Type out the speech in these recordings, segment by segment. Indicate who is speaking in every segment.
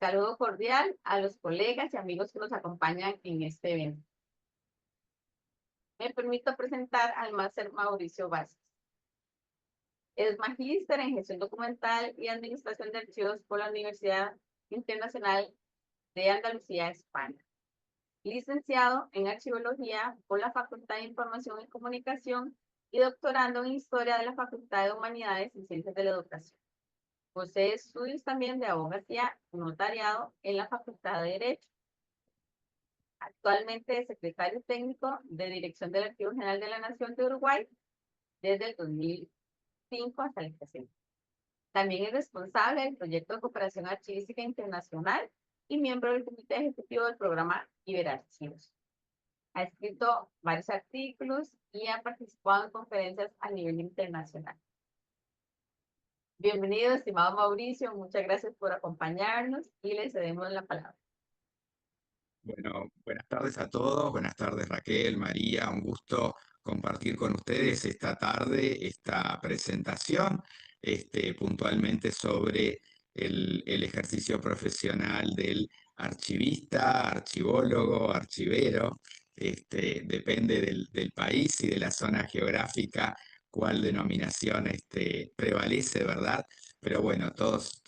Speaker 1: Saludo cordial a los colegas y amigos que nos acompañan en este evento. Me permito presentar al máster Mauricio Vázquez. Es magíster en gestión documental y administración de archivos por la Universidad Internacional de Andalucía, España. Licenciado en archivología por la Facultad de Información y Comunicación y doctorando en historia de la Facultad de Humanidades y Ciencias de la Educación. Posee estudios también de abogacía y notariado en la Facultad de Derecho. Actualmente es secretario técnico de Dirección del Archivo General de la Nación de Uruguay desde el 2005 hasta el presente. También es responsable del proyecto de cooperación archivística internacional y miembro del comité ejecutivo del programa Iberarchivos. Ha escrito varios artículos y ha participado en conferencias a nivel internacional. Bienvenido, estimado Mauricio, muchas gracias por acompañarnos y le cedemos la palabra.
Speaker 2: Bueno, buenas tardes a todos, buenas tardes Raquel, María, un gusto compartir con ustedes esta tarde esta presentación puntualmente sobre el ejercicio profesional del archivista, archivólogo, archivero. Depende del país y de la zona geográfica cuál denominación prevalece, ¿verdad? Pero bueno, todos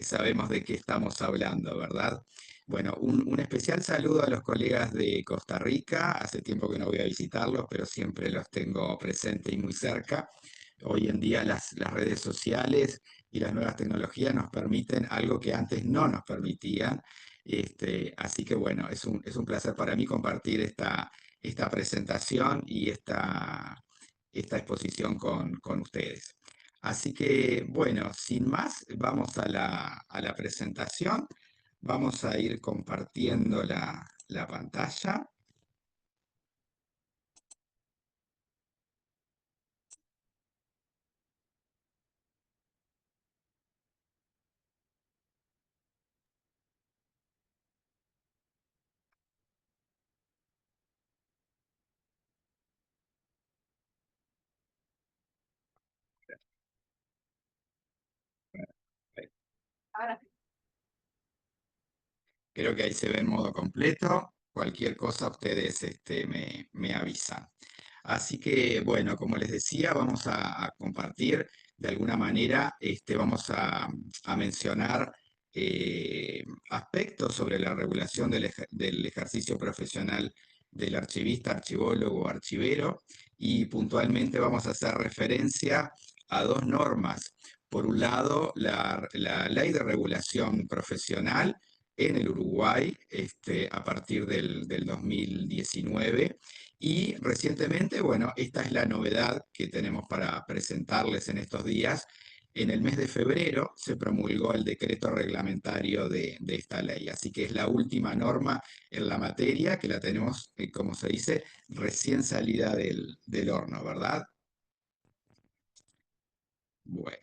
Speaker 2: sabemos de qué estamos hablando, ¿verdad? Bueno, un especial saludo a los colegas de Costa Rica. Hace tiempo que no voy a visitarlos, pero siempre los tengo presentes y muy cerca. Hoy en día las redes sociales y las nuevas tecnologías nos permiten algo que antes no nos permitían. Así que bueno, es un placer para mí compartir esta presentación y esta exposición con ustedes. Así que bueno, sin más, vamos a la presentación. Vamos a ir compartiendo la pantalla.
Speaker 1: Ahora,
Speaker 2: Creo que ahí se ve en modo completo. Cualquier cosa ustedes me avisan. Así que, bueno, como les decía, vamos a compartir de alguna manera, vamos a mencionar aspectos sobre la regulación del ejercicio profesional del archivista, archivólogo o archivero, y puntualmente vamos a hacer referencia a dos normas. Por un lado, la Ley de Regulación Profesional en el Uruguay a partir del 2019. Y recientemente, bueno, esta es la novedad que tenemos para presentarles en estos días. En el mes de febrero se promulgó el decreto reglamentario de esta ley, así que es la última norma en la materia que la tenemos, como se dice, recién salida del horno, ¿verdad? Bueno.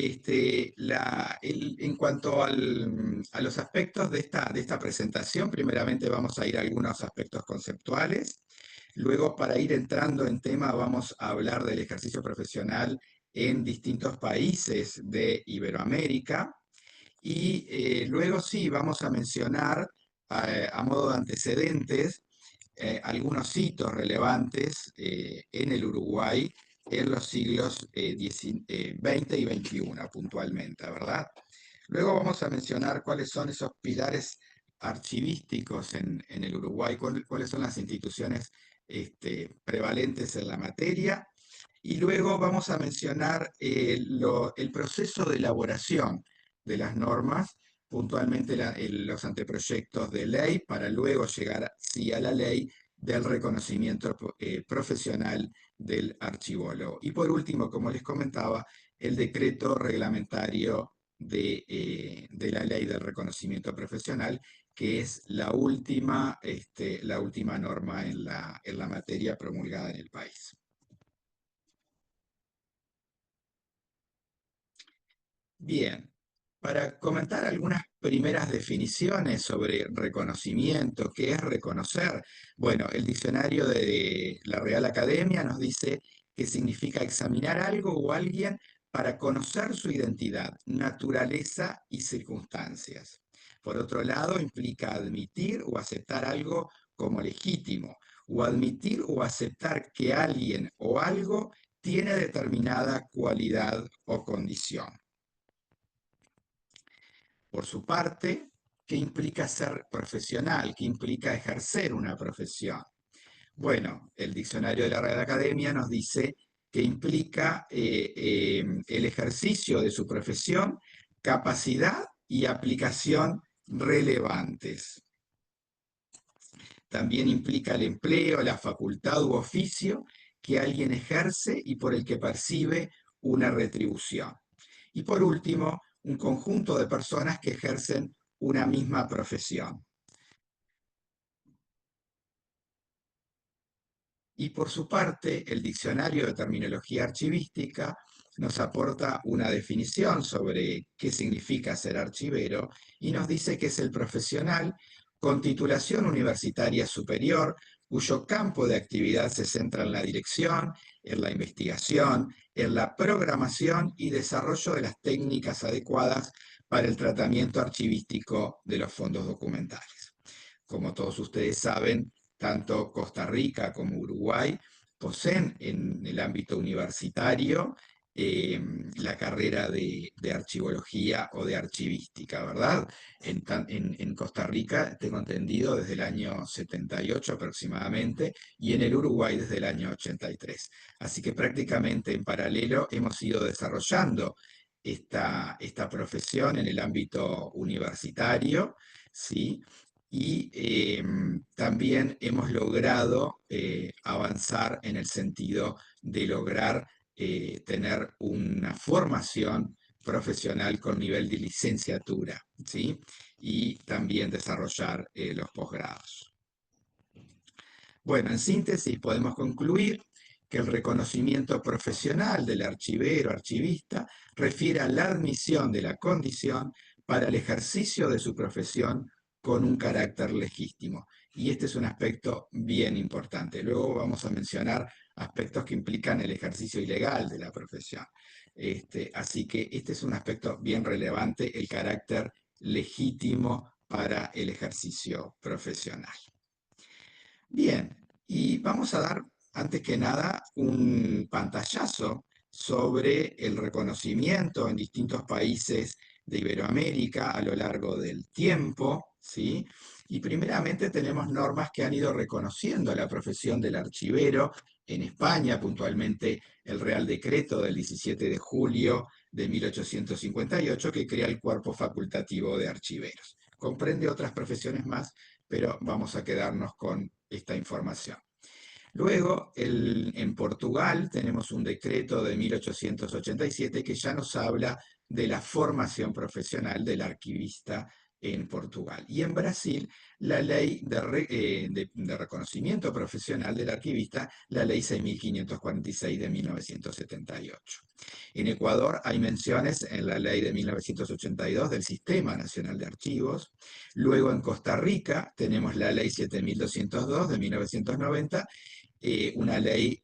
Speaker 2: En cuanto a los aspectos de esta presentación, primeramente vamos a ir a algunos aspectos conceptuales. Luego, para ir entrando en tema, vamos a hablar del ejercicio profesional en distintos países de Iberoamérica. Y luego sí, vamos a mencionar a modo de antecedentes algunos hitos relevantes en el Uruguay en los siglos XX y XXI, puntualmente, ¿verdad? Luego vamos a mencionar cuáles son esos pilares archivísticos en el Uruguay, cuáles son las instituciones prevalentes en la materia. Y luego vamos a mencionar el proceso de elaboración de las normas, puntualmente los anteproyectos de ley, para luego llegar sí a la ley del reconocimiento profesional del archivólogo. Y por último, como les comentaba, el decreto reglamentario de la ley del reconocimiento profesional, que es la última norma en la materia promulgada en el país. Bien, para comentar algunas primeras definiciones sobre reconocimiento, ¿qué es reconocer? Bueno, el diccionario de la Real Academia nos dice que significa examinar algo o alguien para conocer su identidad, naturaleza y circunstancias. Por otro lado, implica admitir o aceptar algo como legítimo, o admitir o aceptar que alguien o algo tiene determinada cualidad o condición. Por su parte, ¿qué implica ser profesional? ¿Qué implica ejercer una profesión? Bueno, el diccionario de la Real Academia nos dice que implica el ejercicio de su profesión, capacidad y aplicación relevantes. También implica el empleo, la facultad u oficio que alguien ejerce y por el que percibe una retribución. Y por último, un conjunto de personas que ejercen una misma profesión. Y por su parte, el diccionario de terminología archivística nos aporta una definición sobre qué significa ser archivero y nos dice que es el profesional con titulación universitaria superior cuyo campo de actividad se centra en la dirección, en la investigación, en la programación y desarrollo de las técnicas adecuadas para el tratamiento archivístico de los fondos documentales. Como todos ustedes saben, tanto Costa Rica como Uruguay poseen en el ámbito universitario la carrera de archivología o de archivística, ¿verdad? En Costa Rica, tengo entendido, desde el año 78 aproximadamente, y en el Uruguay desde el año 83. Así que prácticamente en paralelo hemos ido desarrollando esta profesión en el ámbito universitario, ¿sí? Y también hemos logrado avanzar en el sentido de lograr tener una formación profesional con nivel de licenciatura, ¿sí? Y también desarrollar los posgrados. Bueno, en síntesis podemos concluir que el reconocimiento profesional del archivero, archivista, refiere a la admisión de la condición para el ejercicio de su profesión con un carácter legítimo. Y este es un aspecto bien importante. Luego vamos a mencionar aspectos que implican el ejercicio ilegal de la profesión. Así que este es un aspecto bien relevante, el carácter legítimo para el ejercicio profesional. Bien, y vamos a dar, antes que nada, un pantallazo sobre el reconocimiento en distintos países de Iberoamérica a lo largo del tiempo, ¿sí? Y primeramente tenemos normas que han ido reconociendo la profesión del archivero en España, puntualmente el Real Decreto del 17 de julio de 1858, que crea el Cuerpo Facultativo de Archiveros. Comprende otras profesiones más, pero vamos a quedarnos con esta información. Luego, en Portugal tenemos un decreto de 1887 que ya nos habla de la formación profesional del arquivista en Portugal. Y en Brasil, la ley de reconocimiento profesional del arquivista, la ley 6546 de 1978. En Ecuador hay menciones en la ley de 1982 del Sistema Nacional de Archivos. Luego en Costa Rica tenemos la ley 7202 de 1990, una ley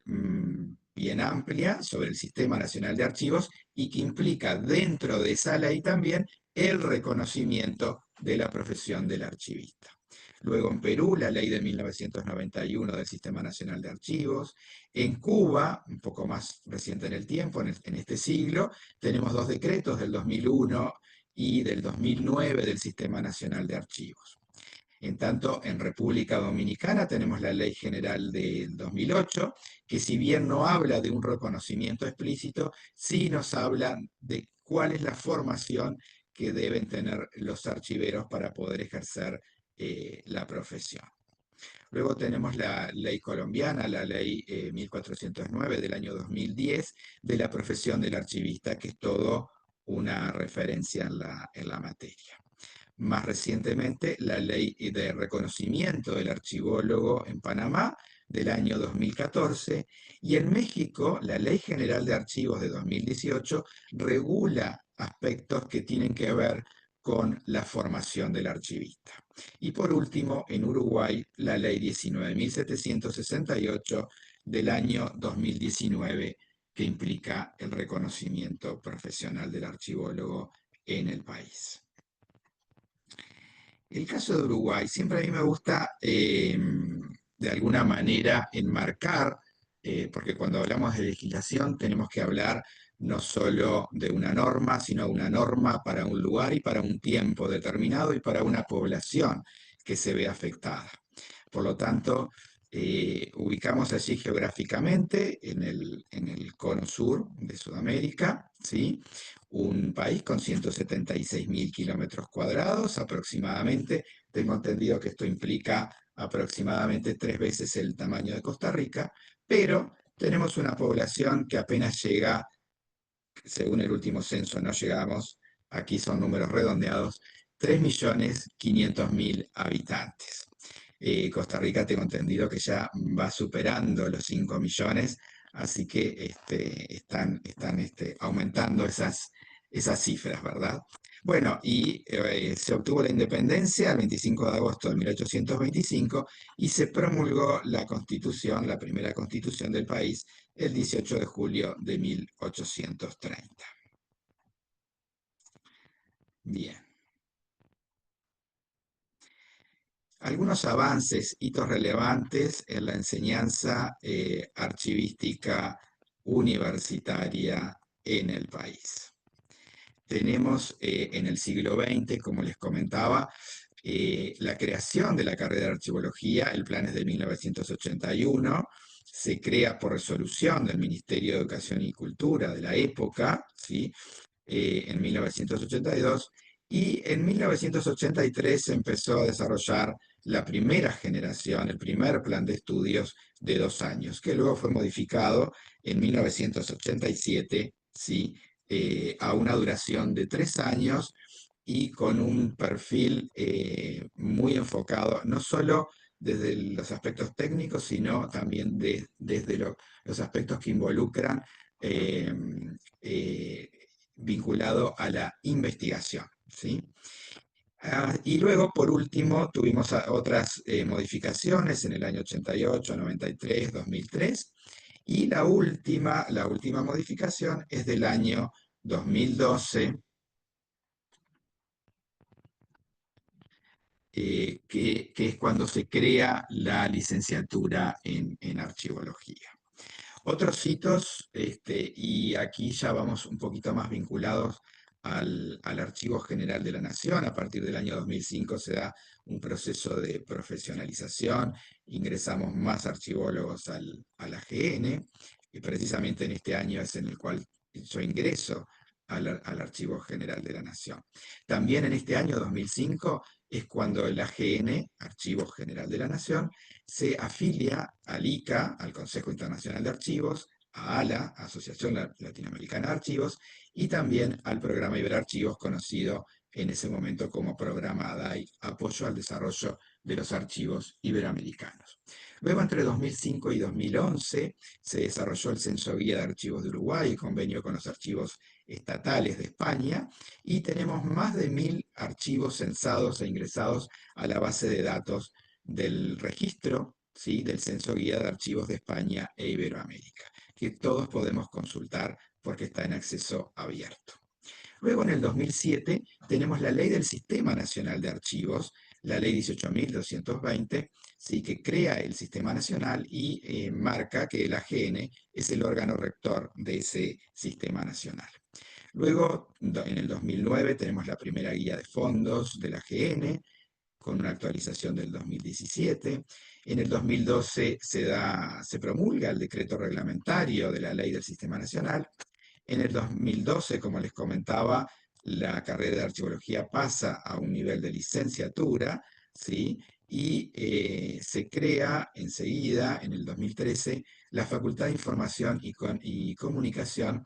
Speaker 2: bien amplia sobre el Sistema Nacional de Archivos y que implica dentro de esa ley también el reconocimiento de la profesión del archivista. Luego en Perú, la ley de 1991 del Sistema Nacional de Archivos. En Cuba, un poco más reciente en el tiempo, en este siglo, tenemos dos decretos del 2001 y del 2009 del Sistema Nacional de Archivos. En tanto, en República Dominicana tenemos la Ley General del 2008, que si bien no habla de un reconocimiento explícito, sí nos habla de cuál es la formación que deben tener los archiveros para poder ejercer la profesión. Luego tenemos la ley colombiana, la ley 1409 del año 2010, de la profesión del archivista, que es todo una referencia en la materia. Más recientemente, la ley de reconocimiento del archivólogo en Panamá del año 2014, y en México la Ley General de Archivos de 2018 regula aspectos que tienen que ver con la formación del archivista. Y por último, en Uruguay, la Ley 19.768 del año 2019, que implica el reconocimiento profesional del archivólogo en el país. El caso de Uruguay, siempre a mí me gusta de alguna manera enmarcar, porque cuando hablamos de legislación tenemos que hablar no solo de una norma, sino una norma para un lugar y para un tiempo determinado y para una población que se ve afectada. Por lo tanto, ubicamos allí geográficamente en el cono sur de Sudamérica, ¿sí? Un país con 176.000 kilómetros cuadrados aproximadamente. Tengo entendido que esto implica aproximadamente 3 veces el tamaño de Costa Rica, pero tenemos una población que apenas llega, según el último censo, no llegamos, aquí son números redondeados, 3.500.000 habitantes. Costa Rica tengo entendido que ya va superando los 5 millones, así que están aumentando esas cifras, ¿verdad? Bueno, y se obtuvo la independencia el 25 de agosto de 1825 y se promulgó la constitución, la primera constitución del país, el 18 de julio de 1830. Bien. Algunos avances, hitos relevantes en la enseñanza archivística universitaria en el país. Tenemos en el siglo XX, como les comentaba, la creación de la carrera de archivología. El plan es de 1981, se crea por resolución del Ministerio de Educación y Cultura de la época, ¿sí? En 1982, y en 1983 se empezó a desarrollar la primera generación, el primer plan de estudios de 2 años, que luego fue modificado en 1987, ¿sí? A una duración de 3 años y con un perfil muy enfocado, no solo desde los aspectos técnicos, sino también desde los aspectos que involucran eh, eh, vinculado a la investigación, ¿sí? Y luego, por último, tuvimos otras modificaciones en el año 88, 93, 2003, y la última modificación es del año 2012, que es cuando se crea la licenciatura en archivología. Otros hitos, y aquí ya vamos un poquito más vinculados al Archivo General de la Nación. A partir del año 2005 se da un proceso de profesionalización, ingresamos más archivólogos a la AGN, y precisamente en este año es en el cual yo ingreso al Archivo General de la Nación. También en este año 2005 es cuando el AGN, Archivo General de la Nación, se afilia al ICA, al Consejo Internacional de Archivos, a ALA, Asociación Latinoamericana de Archivos, y también al programa Iberarchivos, conocido en ese momento como Programa ADAI, Apoyo al Desarrollo de los Archivos Iberoamericanos. Luego, entre 2005 y 2011, se desarrolló el Censo Guía de Archivos de Uruguay, convenio con los archivos estatales de España, y tenemos más de 1.000 archivos censados e ingresados a la base de datos del registro, ¿sí? Del Censo Guía de Archivos de España e Iberoamérica, que todos podemos consultar porque está en acceso abierto. Luego, en el 2007, tenemos la Ley del Sistema Nacional de Archivos, la Ley 18.220, ¿sí? Que crea el Sistema Nacional y marca que el AGN es el órgano rector de ese Sistema Nacional. Luego, en el 2009, tenemos la primera guía de fondos del AGN, con una actualización del 2017. En el 2012 se promulga el decreto reglamentario de la Ley del Sistema Nacional. En el 2012, como les comentaba, la carrera de archivología pasa a un nivel de licenciatura, ¿sí? Y se crea enseguida, en el 2013, la Facultad de Información y Comunicación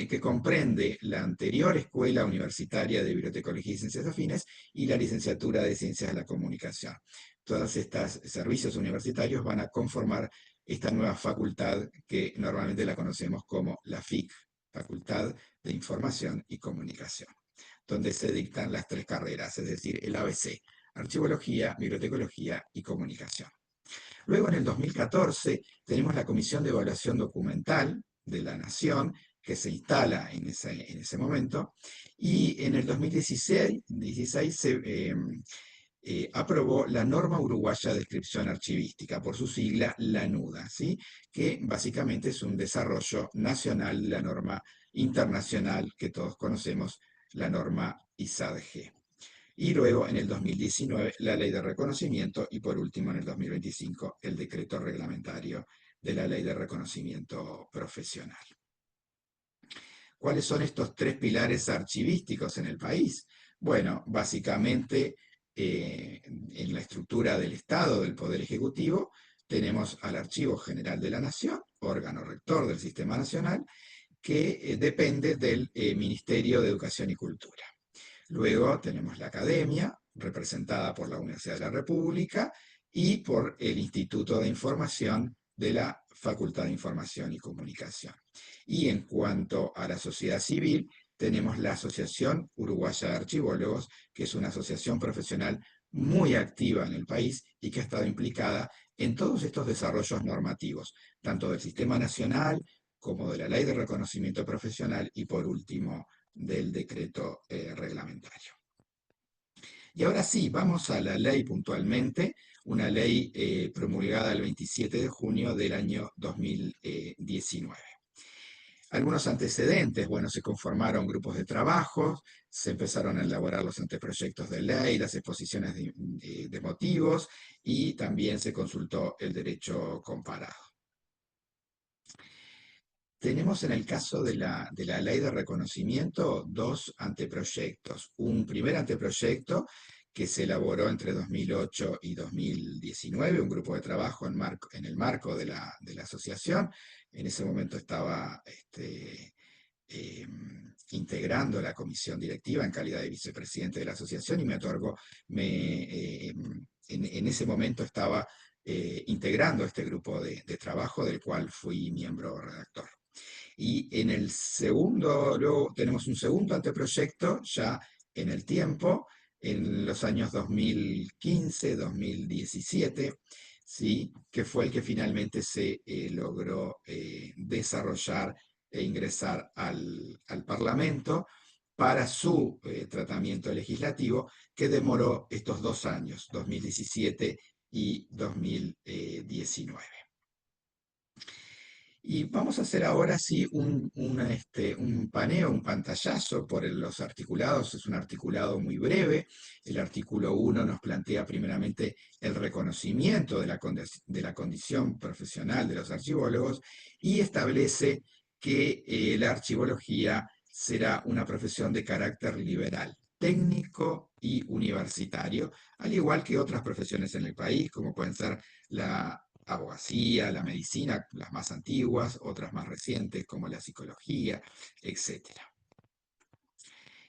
Speaker 2: que comprende la anterior Escuela Universitaria de Bibliotecología y Ciencias Afines y la Licenciatura de Ciencias de la Comunicación. Todos estos servicios universitarios van a conformar esta nueva facultad que normalmente la conocemos como la FIC, Facultad de Información y Comunicación, donde se dictan las tres carreras, es decir, el ABC, Archivología, Bibliotecología y Comunicación. Luego, en el 2014, tenemos la Comisión de Evaluación Documental de la Nación, que se instala en ese momento, y en el 2016 se aprobó la norma uruguaya de descripción archivística, por su sigla, la NUDA, ¿sí? Que básicamente es un desarrollo nacional de la norma internacional que todos conocemos, la norma ISADG. Y luego, en el 2019, la ley de reconocimiento y por último, en el 2025, el decreto reglamentario de la ley de reconocimiento profesional. ¿Cuáles son estos tres pilares archivísticos en el país? Bueno, básicamente en la estructura del Estado, del Poder Ejecutivo, tenemos al Archivo General de la Nación, órgano rector del Sistema Nacional, que depende del Ministerio de Educación y Cultura. Luego tenemos la academia, representada por la Universidad de la República y por el Instituto de Información de la Facultad de Información y Comunicación. Y en cuanto a la sociedad civil, tenemos la Asociación Uruguaya de Archivólogos, que es una asociación profesional muy activa en el país y que ha estado implicada en todos estos desarrollos normativos, tanto del Sistema Nacional como de la Ley de Reconocimiento Profesional y, por último, del decreto reglamentario. Y ahora sí, vamos a la ley puntualmente, una ley promulgada el 27 de junio del año 2019. Algunos antecedentes, bueno, se conformaron grupos de trabajo, se empezaron a elaborar los anteproyectos de ley, las exposiciones de motivos y también se consultó el derecho comparado. Tenemos en el caso de la ley de reconocimiento dos anteproyectos. Un primer anteproyecto que se elaboró entre 2008 y 2019, un grupo de trabajo en el marco de la asociación. En ese momento estaba integrando la comisión directiva en calidad de vicepresidente de la asociación y me otorgó, en ese momento estaba integrando este grupo de trabajo del cual fui miembro redactor. Y en el segundo, luego tenemos un segundo anteproyecto ya en el tiempo, en los años 2015, 2017, ¿sí? Que fue el que finalmente se logró desarrollar e ingresar al Parlamento para su tratamiento legislativo, que demoró estos 2 años, 2017 y 2019. Y vamos a hacer ahora sí un paneo, un pantallazo por los articulados. Es un articulado muy breve. El artículo 1 nos plantea primeramente el reconocimiento de la condición profesional de los archivólogos y establece que la archivología será una profesión de carácter liberal, técnico y universitario, al igual que otras profesiones en el país, como pueden ser la abogacía, la medicina, las más antiguas, otras más recientes como la psicología, etc.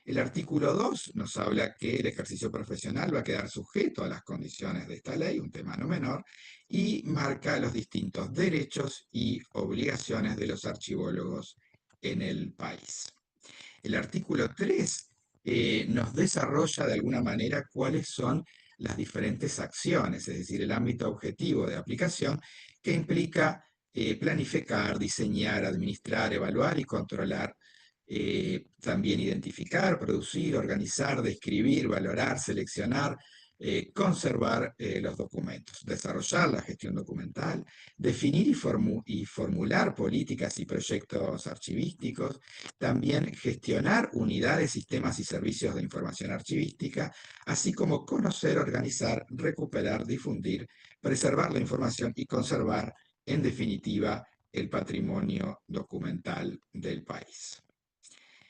Speaker 2: El artículo 2 nos habla que el ejercicio profesional va a quedar sujeto a las condiciones de esta ley, un tema no menor, y marca los distintos derechos y obligaciones de los archivólogos en el país. El artículo 3 nos desarrolla de alguna manera cuáles son las diferentes acciones, es decir, el ámbito objetivo de aplicación que implica planificar, diseñar, administrar, evaluar y controlar, también identificar, producir, organizar, describir, valorar, seleccionar, conservar los documentos, desarrollar la gestión documental, definir y formular políticas y proyectos archivísticos, también gestionar unidades, sistemas y servicios de información archivística, así como conocer, organizar, recuperar, difundir, preservar la información y conservar, en definitiva, el patrimonio documental del país.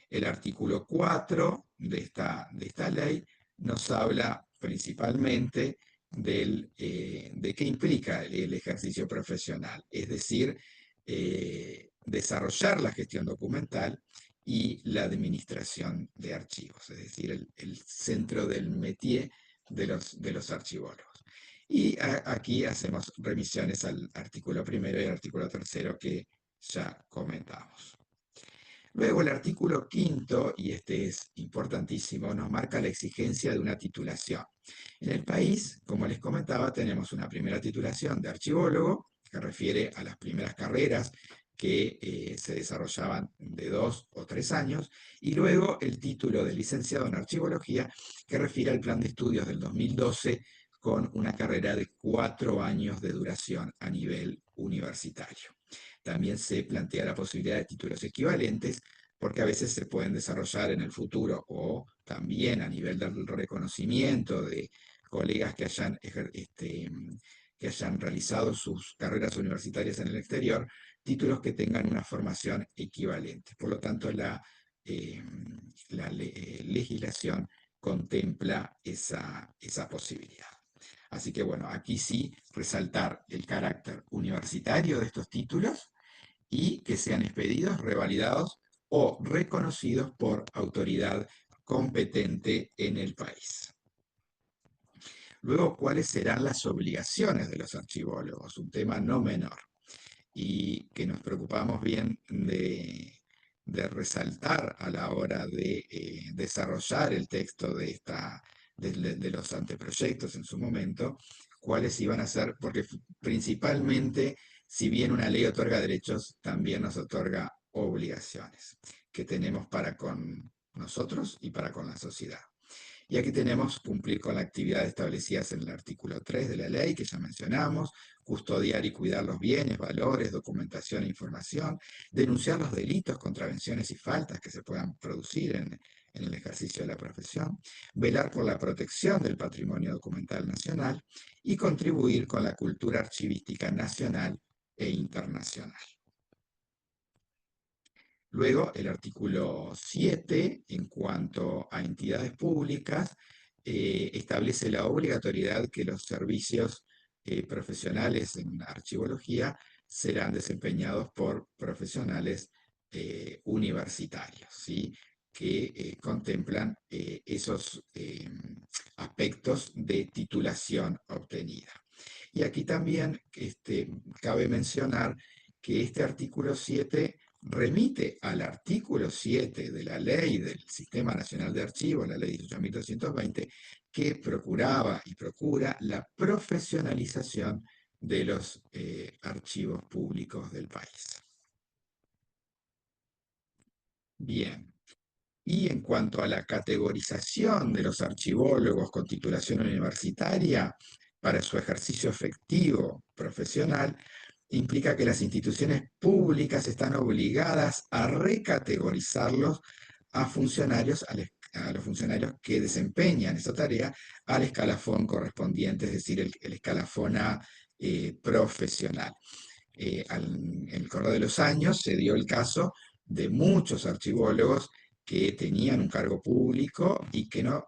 Speaker 2: El artículo 4 de esta ley nos habla principalmente de qué implica el ejercicio profesional, es decir, desarrollar la gestión documental y la administración de archivos, es decir, el centro del métier de los archivólogos. Y aquí hacemos revisiones al artículo primero y al artículo tercero que ya comentamos. Luego el artículo quinto, y este es importantísimo, nos marca la exigencia de una titulación. En el país, como les comentaba, tenemos una primera titulación de archivólogo, que refiere a las primeras carreras que se desarrollaban de 2 o 3 años, y luego el título de licenciado en archivología, que refiere al plan de estudios del 2012 con una carrera de 4 años de duración a nivel universitario. También se plantea la posibilidad de títulos equivalentes, porque a veces se pueden desarrollar en el futuro o también a nivel del reconocimiento de colegas que hayan realizado sus carreras universitarias en el exterior, títulos que tengan una formación equivalente. Por lo tanto, legislación contempla esa posibilidad. Así que bueno, aquí sí resaltar el carácter universitario de estos títulos y que sean expedidos, revalidados o reconocidos por autoridad competente en el país. Luego, ¿cuáles serán las obligaciones de los archivólogos? Un tema no menor y que nos preocupamos bien resaltar a la hora de desarrollar el texto de los anteproyectos en su momento, cuáles iban a ser, porque principalmente, si bien una ley otorga derechos, también nos otorga obligaciones que tenemos para con nosotros y para con la sociedad. Y aquí tenemos cumplir con las actividades establecidas en el artículo 3 de la ley, que ya mencionamos, custodiar y cuidar los bienes, valores, documentación e información, denunciar los delitos, contravenciones y faltas que se puedan producir en el ejercicio de la profesión, velar por la protección del patrimonio documental nacional y contribuir con la cultura archivística nacional e internacional. Luego, el artículo 7, en cuanto a entidades públicas, establece la obligatoriedad que los servicios profesionales en archivología serán desempeñados por profesionales universitarios, ¿sí? Que contemplan esos aspectos de titulación obtenida. Y aquí también cabe mencionar que este artículo 7 remite al artículo 7 de la ley del Sistema Nacional de Archivos, la ley 18.220, que procuraba y procura la profesionalización de los archivos públicos del país. Bien. Y en cuanto a la categorización de los archivólogos con titulación universitaria para su ejercicio efectivo profesional, implica que las instituciones públicas están obligadas a recategorizarlos a funcionarios, a los funcionarios que desempeñan esa tarea al escalafón correspondiente, es decir, el escalafón profesional. En el correr de los años se dio el caso de muchos archivólogos que tenían un cargo público y que no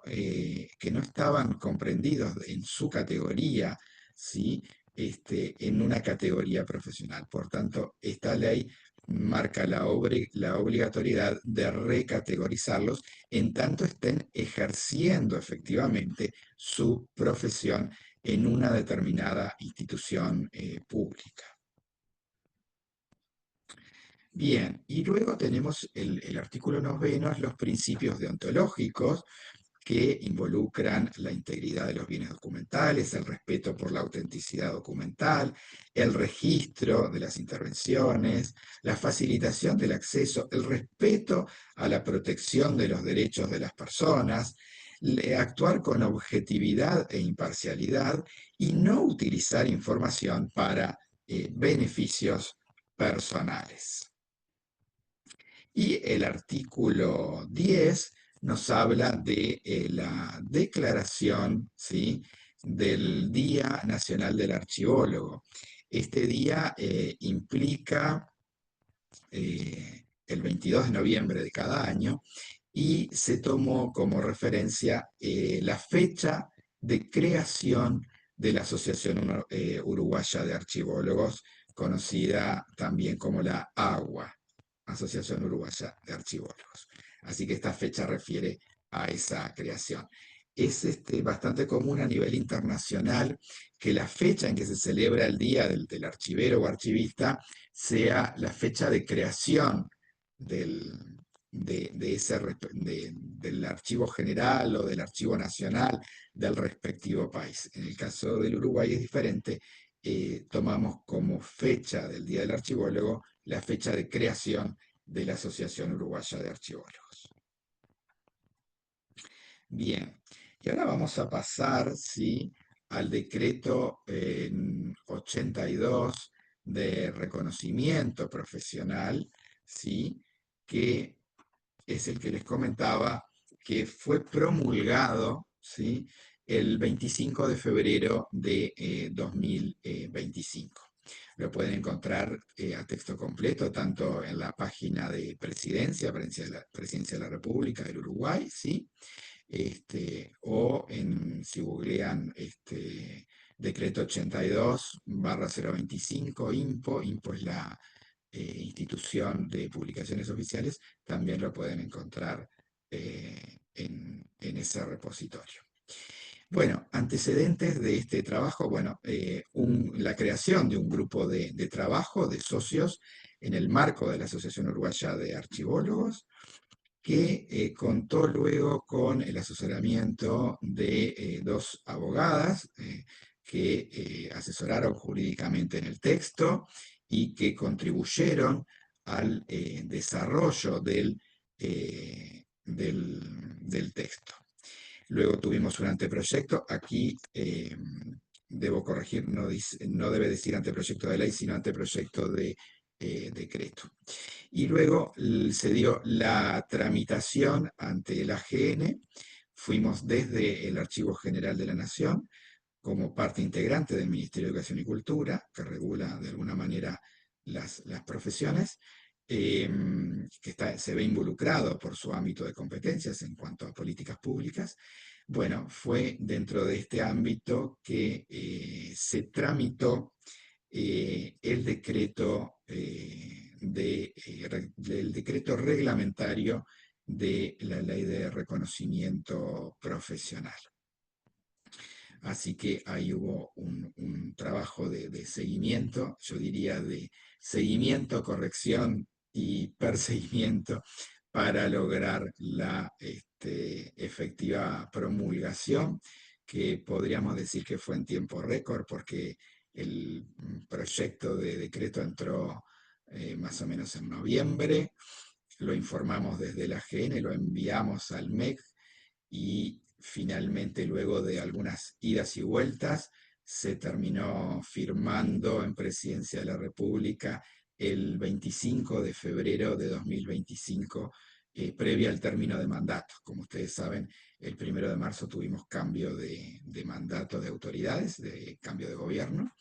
Speaker 2: estaban comprendidos en su categoría, ¿sí? En una categoría profesional. Por tanto, esta ley marca la obligatoriedad de recategorizarlos en tanto estén ejerciendo efectivamente su profesión en una determinada institución pública. Bien, y luego tenemos el artículo 9, los principios deontológicos que involucran la integridad de los bienes documentales, el respeto por la autenticidad documental, el registro de las intervenciones, la facilitación del acceso, el respeto a la protección de los derechos de las personas, actuar con objetividad e imparcialidad y no utilizar información para beneficios personales. Y el artículo 10 nos habla de la declaración, ¿sí?, del Día Nacional del Archivólogo. Este día implica el 22 de noviembre de cada año y se tomó como referencia la fecha de creación de la Asociación Uruguaya de Archivólogos conocida también como la AUA, Asociación Uruguaya de Archivólogos. Así que esta fecha refiere a esa creación. Es bastante común a nivel internacional que la fecha en que se celebra el Día del Archivero o Archivista sea la fecha de creación del, del archivo general o del archivo nacional del respectivo país. En el caso del Uruguay es diferente. Tomamos como fecha del Día del Archivólogo la fecha de creación de la Asociación Uruguaya de Archivólogos. Bien, y ahora vamos a pasar, ¿sí?, al decreto 82 de reconocimiento profesional, ¿sí?, que es el que les comentaba, que fue promulgado, ¿sí?, el 25 de febrero de 2025. Lo pueden encontrar a texto completo tanto en la página de Presidencia de la República del Uruguay, ¿sí?, o si googlean decreto 82/025 INPO, INPO es la institución de publicaciones oficiales, también lo pueden encontrar en ese repositorio. Bueno, antecedentes de este trabajo, bueno, la creación de un grupo de trabajo de socios en el marco de la Asociación Uruguaya de Archivólogos, que contó luego con el asesoramiento de dos abogadas que asesoraron jurídicamente en el texto y que contribuyeron al desarrollo del texto. Luego tuvimos un anteproyecto, aquí debo corregir, no debe decir anteproyecto de ley, sino anteproyecto de decreto. Y luego se dio la tramitación ante el AGN, fuimos desde el Archivo General de la Nación, como parte integrante del Ministerio de Educación y Cultura, que regula de alguna manera las profesiones, que se ve involucrado por su ámbito de competencias en cuanto a políticas públicas. Bueno, fue dentro de este ámbito que se tramitó el decreto del decreto reglamentario de la Ley de Reconocimiento Profesional. Así que ahí hubo un trabajo de seguimiento, yo diría de seguimiento, corrección y perseguimiento para lograr la efectiva promulgación, que podríamos decir que fue en tiempo récord, porque el proyecto de decreto entró más o menos en noviembre, lo informamos desde la AGN, lo enviamos al MEC y finalmente, luego de algunas idas y vueltas, se terminó firmando en Presidencia de la República el 25 de febrero de 2025, previa al término de mandato. Como ustedes saben, el 1 de marzo tuvimos cambio de mandato de autoridades, de cambio de gobierno,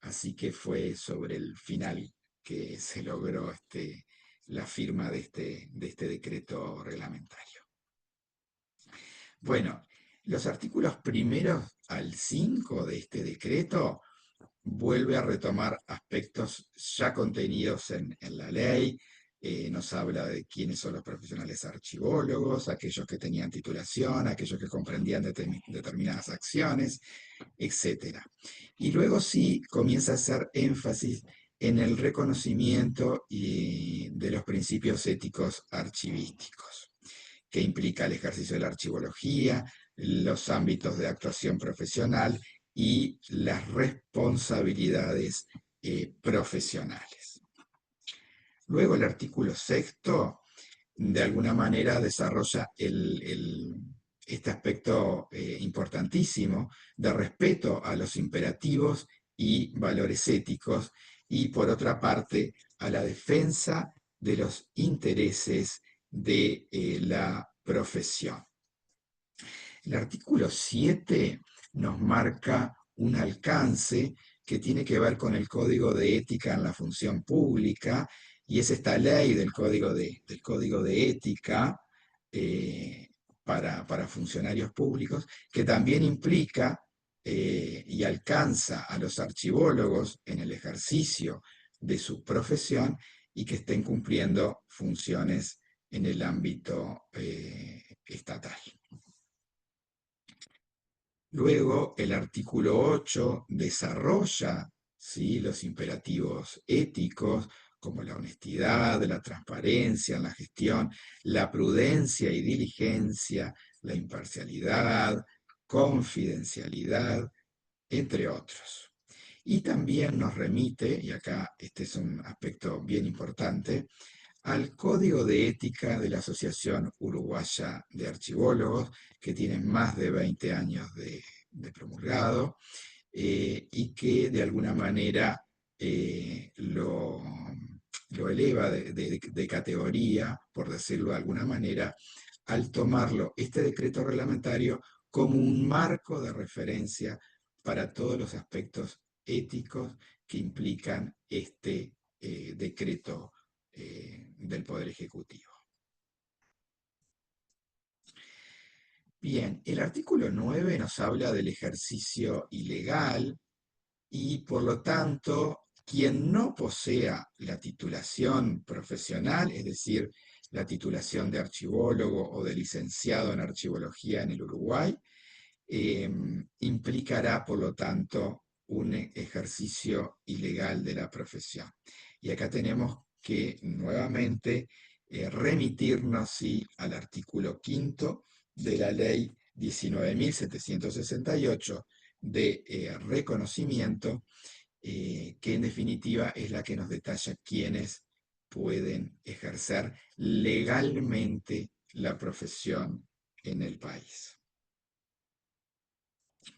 Speaker 2: así que fue sobre el final que se logró la firma de este decreto reglamentario. Bueno, los artículos primeros al 5 de este decreto vuelve a retomar aspectos ya contenidos en la ley. Nos habla de quiénes son los profesionales archivólogos, aquellos que tenían titulación, aquellos que comprendían determinadas acciones, etc. Y luego sí comienza a hacer énfasis en el reconocimiento de los principios éticos archivísticos, que implica el ejercicio de la archivología, los ámbitos de actuación profesional y las responsabilidades profesionales. Luego el artículo 6 de alguna manera desarrolla este aspecto importantísimo de respeto a los imperativos y valores éticos, y por otra parte a la defensa de los intereses de la profesión. El artículo 7 nos marca un alcance que tiene que ver con el Código de Ética en la Función Pública, y es esta ley del Código de Ética para funcionarios públicos, que también implica y alcanza a los archivólogos en el ejercicio de su profesión y que estén cumpliendo funciones en el ámbito estatal. Luego, el artículo 8 desarrolla, ¿sí?, los imperativos éticos como la honestidad, la transparencia en la gestión, la prudencia y diligencia, la imparcialidad, confidencialidad, entre otros. Y también nos remite, y acá este es un aspecto bien importante, al Código de Ética de la Asociación Uruguaya de Archivólogos, que tiene más de 20 años de promulgado, y que de alguna manera lo eleva de categoría, por decirlo de alguna manera, al tomarlo este decreto reglamentario como un marco de referencia para todos los aspectos éticos que implican este decreto del Poder Ejecutivo. Bien, el artículo 9 nos habla del ejercicio ilegal y por lo tanto, quien no posea la titulación profesional, es decir, la titulación de archivólogo o de licenciado en archivología en el Uruguay, implicará, por lo tanto, un ejercicio ilegal de la profesión. Y acá tenemos que nuevamente remitirnos, ¿sí?, al artículo 5 de la ley 19.768 de reconocimiento, que en definitiva es la que nos detalla quiénes pueden ejercer legalmente la profesión en el país.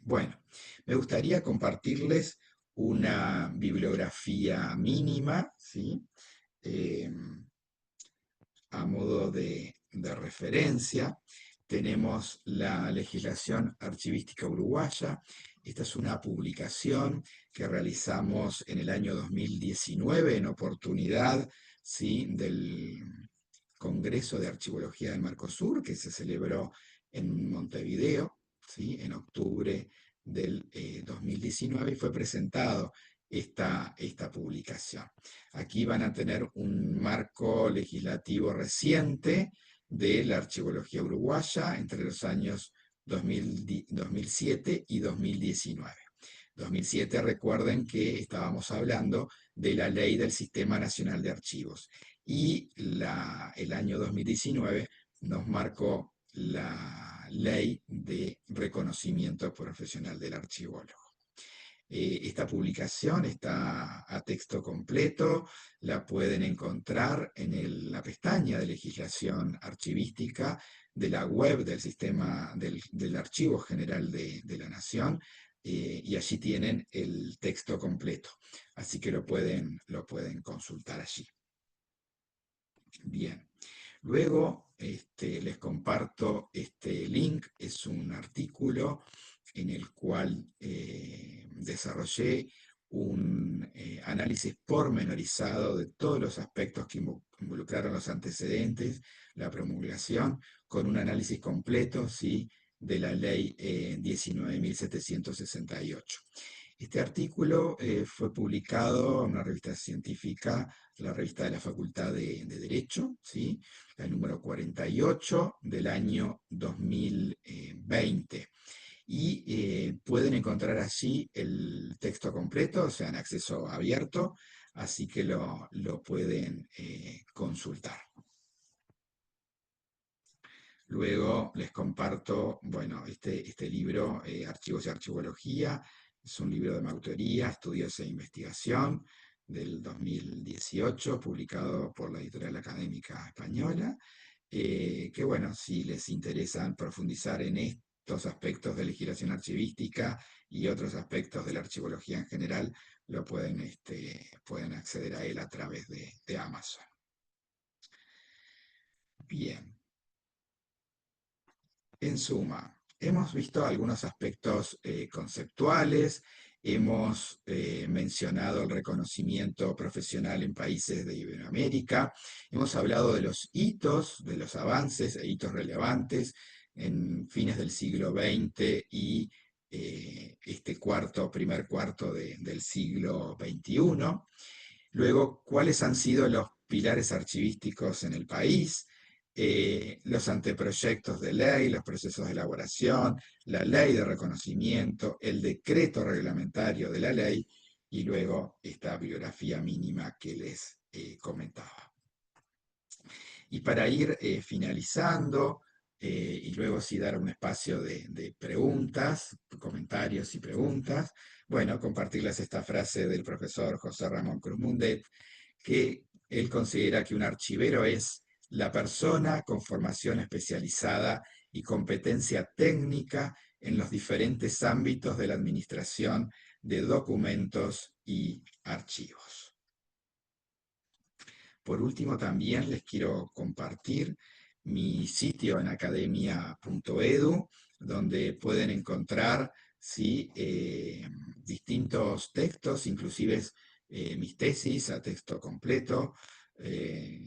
Speaker 2: Bueno, me gustaría compartirles una bibliografía mínima, ¿sí?, Eh, a modo de referencia. Tenemos la legislación archivística uruguaya. Esta es una publicación que realizamos en el año 2019 en oportunidad, ¿sí?, del Congreso de Archivología del Mercosur, que se celebró en Montevideo, ¿sí?, en octubre del 2019, y fue presentado esta publicación. Aquí van a tener un marco legislativo reciente de la archivología uruguaya entre los años 2007 y 2019. 2007, recuerden que estábamos hablando de la ley del Sistema Nacional de Archivos, y el año 2019 nos marcó la ley de reconocimiento profesional del archivólogo. Esta publicación está a texto completo, la pueden encontrar en la pestaña de legislación archivística de la web del sistema del Archivo General de la Nación, y allí tienen el texto completo, así que lo pueden consultar allí. Bien, luego les comparto este link, es un artículo en el cual desarrollé un análisis pormenorizado de todos los aspectos que involucraron los antecedentes, la promulgación, con un análisis completo, ¿sí?, de la ley 19.768. Este artículo fue publicado en una revista científica, la revista de la Facultad de Derecho, ¿sí?, la número 48 del año 2020. Y pueden encontrar allí el texto completo, o sea, en acceso abierto, así que lo pueden consultar. Luego les comparto, bueno, este libro, Archivos y Archivología, es un libro de mi autoría, Estudios e Investigación, del 2018, publicado por la Editorial Académica Española, que bueno, si les interesa profundizar en estos aspectos de legislación archivística y otros aspectos de la archivología en general, pueden acceder a él a través de Amazon. Bien. En suma, hemos visto algunos aspectos conceptuales, hemos mencionado el reconocimiento profesional en países de Iberoamérica, hemos hablado de los hitos, de los avances e hitos relevantes en fines del siglo XX y este primer cuarto del siglo XXI. Luego, ¿cuáles han sido los pilares archivísticos en el país? Los anteproyectos de ley, los procesos de elaboración, la ley de reconocimiento, el decreto reglamentario de la ley y luego esta bibliografía mínima que les comentaba. Y para ir finalizando, y luego sí dar un espacio de preguntas, comentarios y preguntas, bueno, compartirles esta frase del profesor José Ramón Cruz Mundet, que él considera que un archivero es la persona con formación especializada y competencia técnica en los diferentes ámbitos de la administración de documentos y archivos. Por último, también les quiero compartir mi sitio en academia.edu, donde pueden encontrar ¿sí? Distintos textos, inclusive mis tesis a texto completo, eh,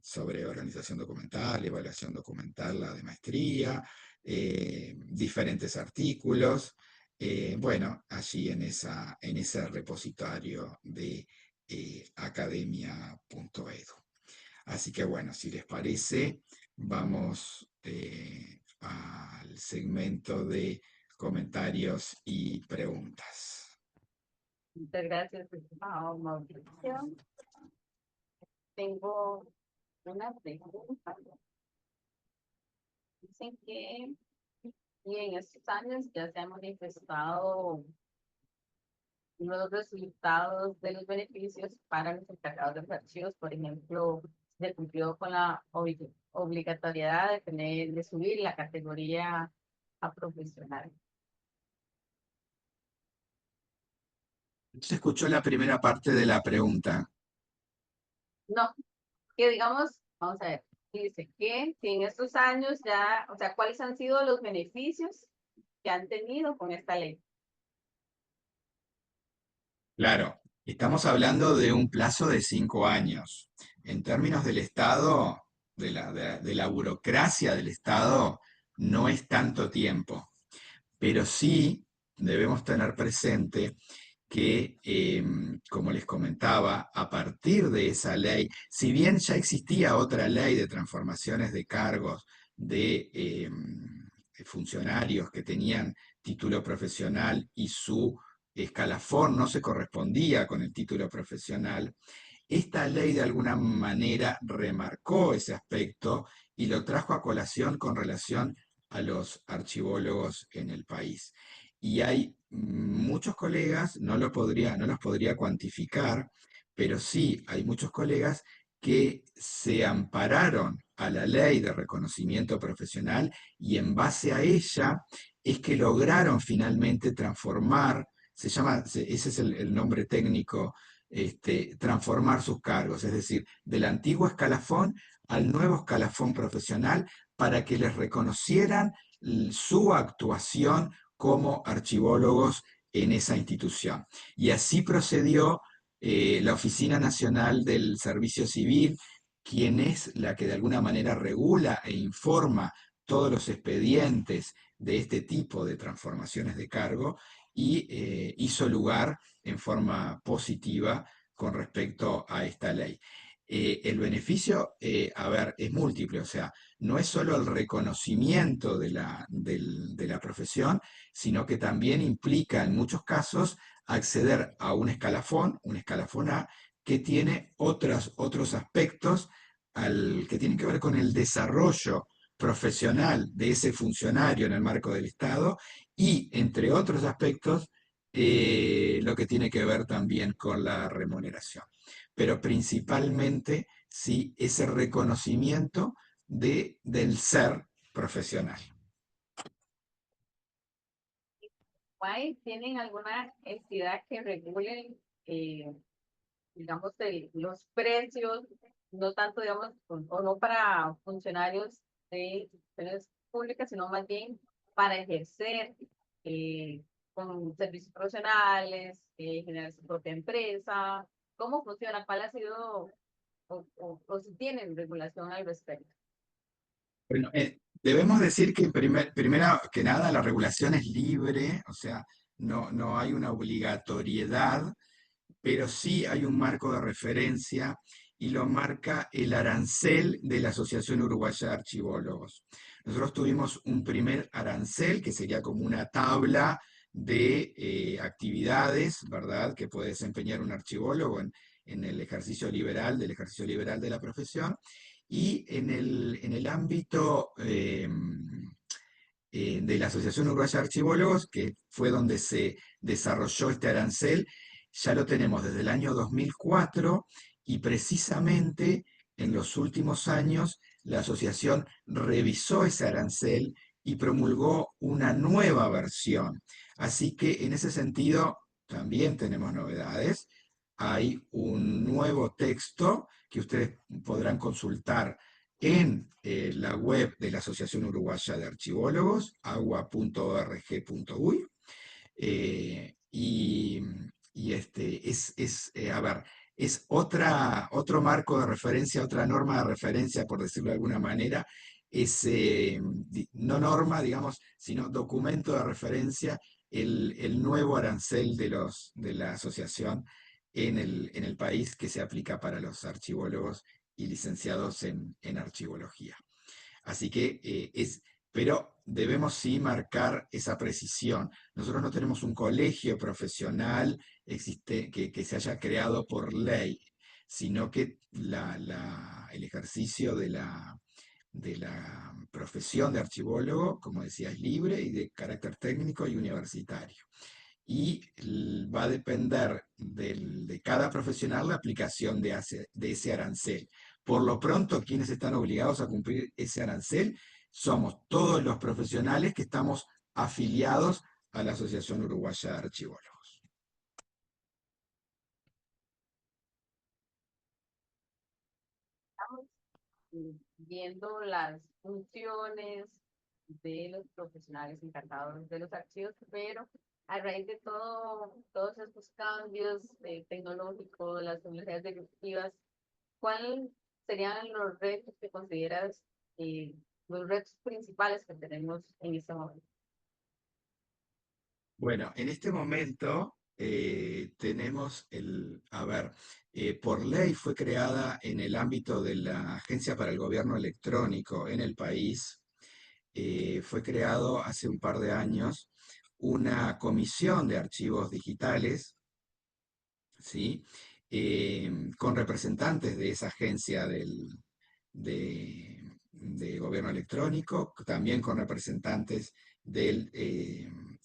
Speaker 2: sobre organización documental, evaluación documental, la de maestría, diferentes artículos. Bueno, allí en ese repositorio de academia.edu. Así que bueno, si les parece, vamos al segmento de comentarios y preguntas.
Speaker 1: Muchas gracias, Mauricio. Tengo una pregunta. Dicen que y en estos años ya se han manifestado los resultados de los beneficios para los encargados de los archivos. Por ejemplo, se cumplió con la obligatoriedad de subir la categoría a profesional.
Speaker 2: Se escuchó la primera parte de la pregunta.
Speaker 1: No, que digamos, vamos a ver, dice que si en estos años ya, o sea, ¿cuáles han sido los beneficios que han tenido con esta ley?
Speaker 2: Claro, estamos hablando de un plazo de 5 años. En términos del Estado, de la burocracia del Estado, no es tanto tiempo. Pero sí debemos tener presente que, como les comentaba, a partir de esa ley, si bien ya existía otra ley de transformaciones de cargos de funcionarios que tenían título profesional y su escalafón no se correspondía con el título profesional, esta ley de alguna manera remarcó ese aspecto y lo trajo a colación con relación a los archivólogos en el país. Y hay muchos colegas, no los podría cuantificar, pero sí hay muchos colegas que se ampararon a la ley de reconocimiento profesional y en base a ella es que lograron finalmente transformar, ese es el nombre técnico, transformar sus cargos, es decir, del antiguo escalafón al nuevo escalafón profesional para que les reconocieran su actuación como archivólogos en esa institución. Y así procedió la Oficina Nacional del Servicio Civil, quien es la que de alguna manera regula e informa todos los expedientes de este tipo de transformaciones de cargo y hizo lugar en forma positiva con respecto a esta ley. El beneficio, a ver, es múltiple, o sea, no es solo el reconocimiento de la profesión, sino que también implica en muchos casos acceder a un escalafón A, que tiene otros aspectos que tienen que ver con el desarrollo profesional de ese funcionario en el marco del Estado y, entre otros aspectos, lo que tiene que ver también con la remuneración. Pero principalmente, sí, ese reconocimiento del ser profesional.
Speaker 1: ¿Tienen alguna entidad que regule, digamos, los precios, no tanto, digamos, o no para funcionarios de instituciones públicas, sino más bien para ejercer eh, con servicios profesionales, generar su propia empresa? ¿Cómo funciona? ¿Cuál ha sido o si tienen regulación al respecto?
Speaker 2: Bueno, debemos decir que primero que nada la regulación es libre, o sea, no hay una obligatoriedad, pero sí hay un marco de referencia y lo marca el arancel de la Asociación Uruguaya de Archivólogos. Nosotros tuvimos un primer arancel, que sería como una tabla de actividades, ¿verdad?, que puede desempeñar un archivólogo en el ejercicio liberal, del ejercicio liberal de la profesión, y en el ámbito de la Asociación Uruguaya de Archivólogos, que fue donde se desarrolló este arancel, ya lo tenemos desde el año 2004 y precisamente en los últimos años la asociación revisó ese arancel y promulgó una nueva versión. Así que en ese sentido también tenemos novedades. Hay un nuevo texto que ustedes podrán consultar en la web de la Asociación Uruguaya de Archivólogos, agua.org.uy, a ver, es otro marco de referencia, otra norma de referencia, por decirlo de alguna manera, es no norma, digamos, sino documento de referencia, el nuevo arancel de la asociación en el país que se aplica para los archivólogos y licenciados en archivología. Así que pero debemos sí marcar esa precisión. Nosotros no tenemos un colegio profesional que se haya creado por ley, sino que el ejercicio de la profesión de archivólogo, como decía, es libre y de carácter técnico y universitario. Y va a depender de cada profesional la aplicación de ese arancel. Por lo pronto, quienes están obligados a cumplir ese arancel somos todos los profesionales que estamos afiliados a la Asociación Uruguaya de Archivólogos.
Speaker 1: Estamos viendo las funciones de los profesionales encargados de los archivos, pero a raíz de todos estos cambios tecnológicos, las tecnologías disruptivas, ¿cuáles serían los retos que consideras los retos principales que tenemos en este momento?
Speaker 2: Bueno, en este momento tenemos por ley fue creada en el ámbito de la Agencia para el Gobierno Electrónico en el país, fue creado hace un par de años una comisión de archivos digitales, ¿sí? Con representantes de esa agencia de gobierno electrónico, también con representantes del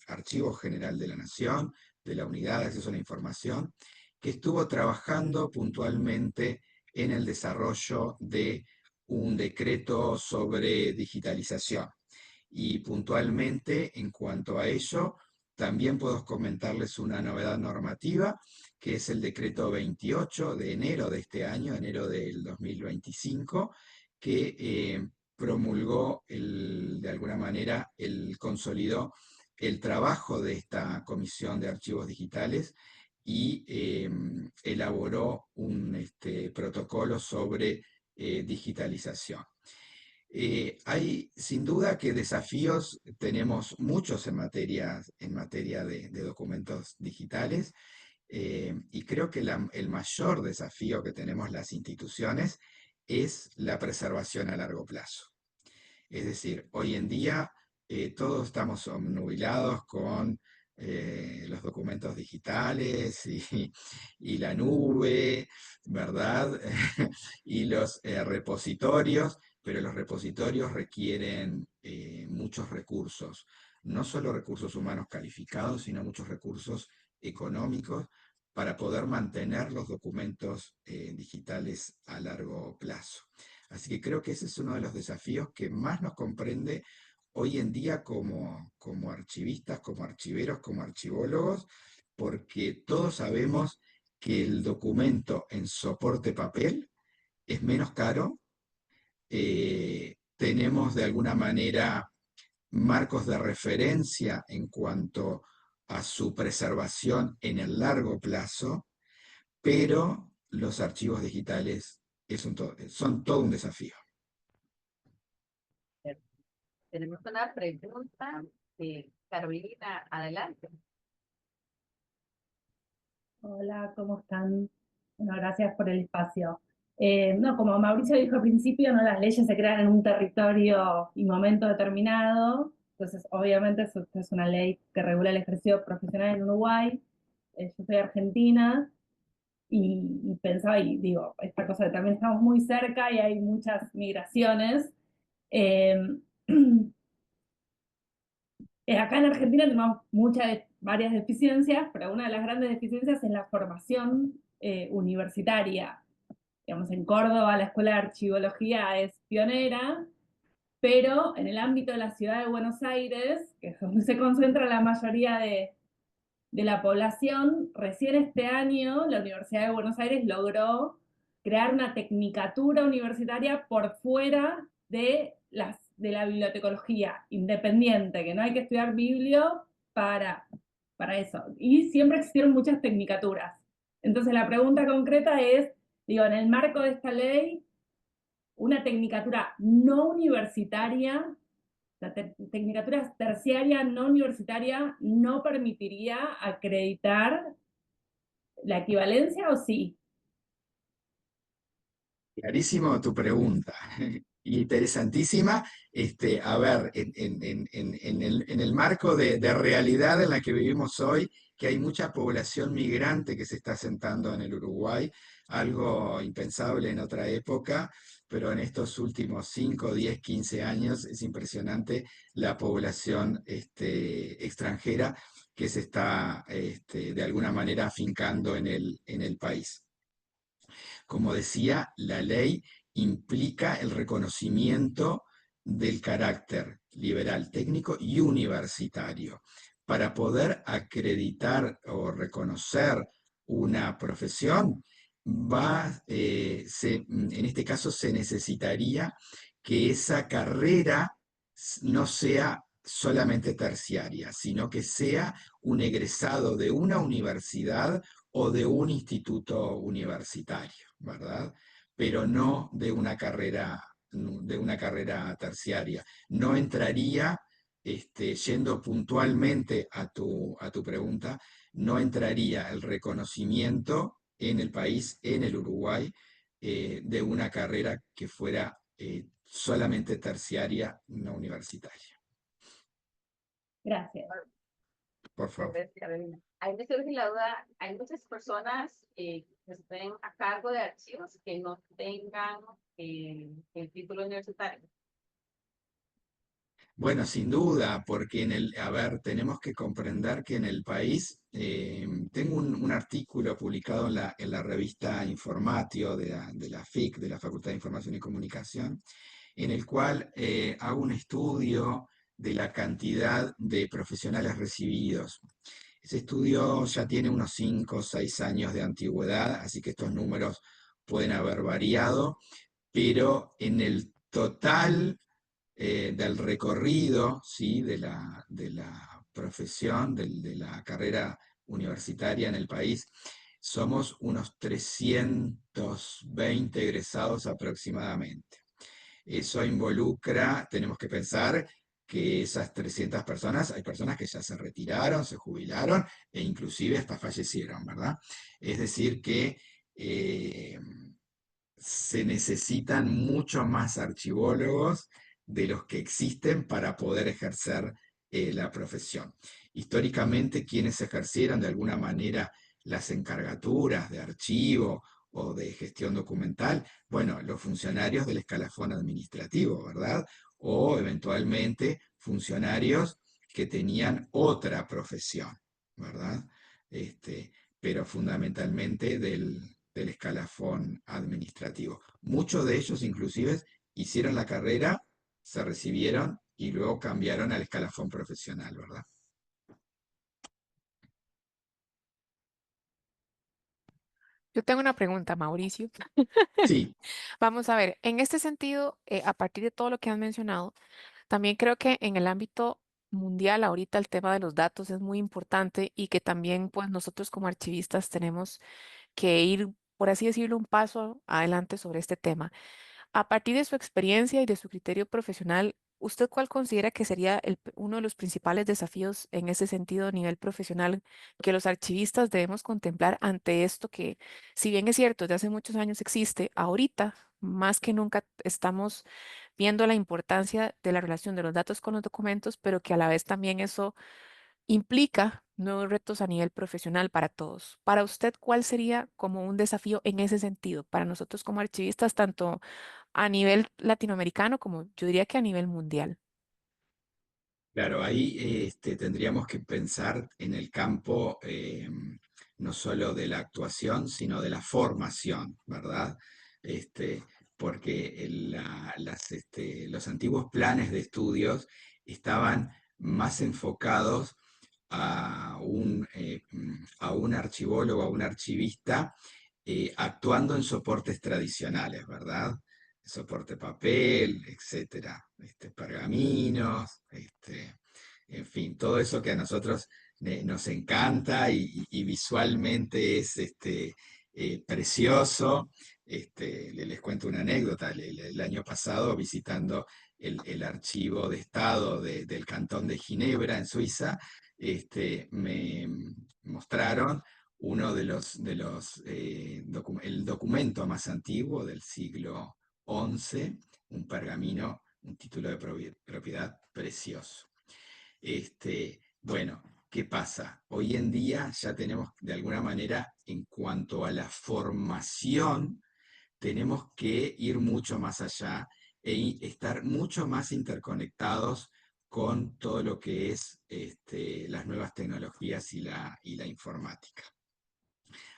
Speaker 2: Archivo General de la Nación, de la Unidad de Acceso a la Información, que estuvo trabajando puntualmente en el desarrollo de un decreto sobre digitalización. Y puntualmente, en cuanto a ello, también puedo comentarles una novedad normativa, que es el decreto 28 de enero de este año, enero del 2025, que promulgó, de alguna manera, consolidó el trabajo de esta Comisión de Archivos Digitales y elaboró un protocolo sobre digitalización. Hay sin duda que desafíos tenemos muchos en materia de documentos digitales, y creo que el mayor desafío que tenemos las instituciones es la preservación a largo plazo. Es decir, hoy en día todos estamos obnubilados con los documentos digitales y la nube, ¿verdad? Y los repositorios, pero los repositorios requieren muchos recursos, no solo recursos humanos calificados, sino muchos recursos económicos para poder mantener los documentos digitales a largo plazo. Así que creo que ese es uno de los desafíos que más nos comprende hoy en día como archivistas, como archiveros, como archivólogos, porque todos sabemos que el documento en soporte papel es menos caro, tenemos de alguna manera marcos de referencia en cuanto a su preservación en el largo plazo, pero los archivos digitales son todo un desafío.
Speaker 1: Tenemos una pregunta de Carolina, adelante.
Speaker 3: Hola, ¿cómo están? Bueno, gracias por el espacio. No, como Mauricio dijo al principio, no, las leyes se crean en un territorio y momento determinado. Entonces, obviamente, esto es una ley que regula el ejercicio profesional en Uruguay. Yo soy argentina y pensaba, y digo, esta cosa de también estamos muy cerca y hay muchas migraciones. Eh, Acá en Argentina tenemos varias deficiencias, pero una de las grandes deficiencias es la formación universitaria. Digamos, en Córdoba la Escuela de Archivología es pionera, pero en el ámbito de la ciudad de Buenos Aires, que es donde se concentra la mayoría de la población, recién este año la Universidad de Buenos Aires logró crear una tecnicatura universitaria por fuera de la bibliotecología independiente, que no hay que estudiar biblio para eso. Y siempre existieron muchas tecnicaturas. Entonces la pregunta concreta es, digo, en el marco de esta ley, una tecnicatura no universitaria, la tecnicatura terciaria no universitaria no permitiría acreditar la equivalencia o sí.
Speaker 2: Clarísimo tu pregunta. Interesantísima. A ver, en el marco de realidad en la que vivimos hoy, que hay mucha población migrante que se está asentando en el Uruguay, algo impensable en otra época, pero en estos últimos 5, 10, 15 años es impresionante la población extranjera que se está de alguna manera afincando en el país. Como decía, la ley implica el reconocimiento del carácter liberal técnico y universitario. Para poder acreditar o reconocer una profesión, en este caso se necesitaría que esa carrera no sea solamente terciaria, sino que sea un egresado de una universidad o de un instituto universitario, ¿verdad? Pero no de una carrera terciaria. No entraría, yendo puntualmente a tu pregunta, no entraría el reconocimiento en el país, en el Uruguay, de una carrera que fuera solamente terciaria, no universitaria.
Speaker 3: Gracias.
Speaker 2: Por favor.
Speaker 1: Carolina. Ahí me surge la duda, hay muchas personas que estén a cargo de archivos que no tengan el título universitario.
Speaker 2: Bueno, sin duda, porque a ver, tenemos que comprender que en el país, tengo un artículo publicado en la revista Informatio de la FIC, de la Facultad de Información y Comunicación, en el cual hago un estudio de la cantidad de profesionales recibidos. Ese estudio ya tiene unos 5 o 6 años de antigüedad, así que estos números pueden haber variado, pero en el total del recorrido, ¿sí? De la profesión, de la carrera universitaria en el país, somos unos 320 egresados aproximadamente. Eso involucra, tenemos que pensar que esas 300 personas, hay personas que ya se retiraron, se jubilaron e inclusive hasta fallecieron, ¿verdad? Es decir, que eh, se necesitan muchos más archivólogos de los que existen para poder ejercer la profesión. Históricamente, quienes ejercieron de alguna manera las encargaturas de archivo o de gestión documental, bueno, los funcionarios del escalafón administrativo, ¿verdad? O eventualmente funcionarios que tenían otra profesión, ¿verdad? Pero fundamentalmente del escalafón administrativo. Muchos de ellos inclusive hicieron la carrera, se recibieron y luego cambiaron al escalafón profesional, ¿verdad?
Speaker 4: Yo tengo una pregunta, Mauricio.
Speaker 2: Sí,
Speaker 4: Vamos a ver, en este sentido, a partir de todo lo que has mencionado, también creo que en el ámbito mundial ahorita el tema de los datos es muy importante y que también pues nosotros como archivistas tenemos que ir, por así decirlo, un paso adelante sobre este tema. A partir de su experiencia y de su criterio profesional, ¿usted cuál considera que sería uno de los principales desafíos en ese sentido a nivel profesional que los archivistas debemos contemplar ante esto que, si bien es cierto, desde hace muchos años existe, ahorita más que nunca estamos viendo la importancia de la relación de los datos con los documentos, pero que a la vez también eso implica nuevos retos a nivel profesional para todos? Para usted, ¿cuál sería como un desafío en ese sentido para nosotros como archivistas, tanto a nivel latinoamericano como yo diría que a nivel mundial?
Speaker 2: Claro, ahí tendríamos que pensar en el campo no solo de la actuación, sino de la formación, ¿verdad? Porque los antiguos planes de estudios estaban más enfocados a un archivólogo, a un archivista, actuando en soportes tradicionales, ¿verdad? Soporte papel, etcétera, pergaminos, en fin, todo eso que a nosotros nos encanta y visualmente es precioso. Les cuento una anécdota. El año pasado, visitando el archivo de Estado del Cantón de Ginebra, en Suiza, me mostraron uno el documento más antiguo del siglo XI, un pergamino, un título de propiedad precioso. Bueno, ¿qué pasa? Hoy en día ya tenemos, de alguna manera, en cuanto a la formación, tenemos que ir mucho más allá estar mucho más interconectados con todo lo que es las nuevas tecnologías y la informática.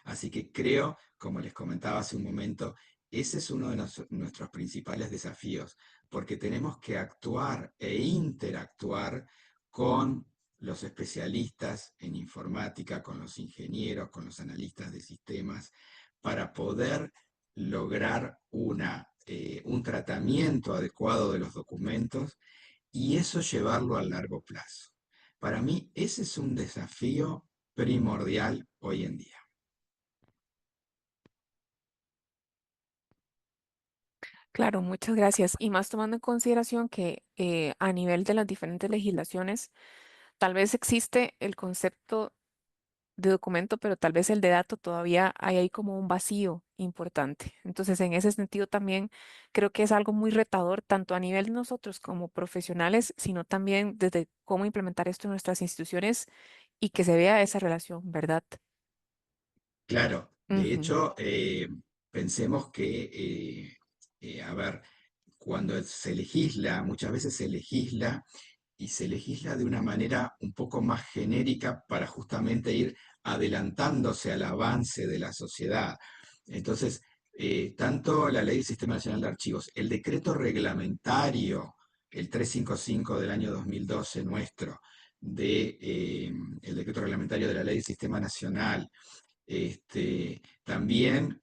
Speaker 2: Así que creo, como les comentaba hace un momento, ese es uno de nuestros principales desafíos, porque tenemos que actuar e interactuar con los especialistas en informática, con los ingenieros, con los analistas de sistemas, para poder lograr un tratamiento adecuado de los documentos y eso llevarlo a largo plazo. Para mí, ese es un desafío primordial hoy en día.
Speaker 4: Claro, muchas gracias. Y más tomando en consideración que a nivel de las diferentes legislaciones, tal vez existe el concepto de documento, pero tal vez el de dato todavía hay ahí como un vacío importante. Entonces, en ese sentido también creo que es algo muy retador, tanto a nivel de nosotros como profesionales, sino también desde cómo implementar esto en nuestras instituciones y que se vea esa relación, ¿verdad?
Speaker 2: Claro, de
Speaker 4: Ujú.
Speaker 2: hecho, pensemos que, a ver, cuando se legisla, muchas veces se legisla y se legisla de una manera un poco más genérica para justamente ir adelantándose al avance de la sociedad. Entonces, tanto la Ley del Sistema Nacional de Archivos, el decreto reglamentario, el 355 del año 2012 nuestro, el decreto reglamentario de la Ley del Sistema Nacional, también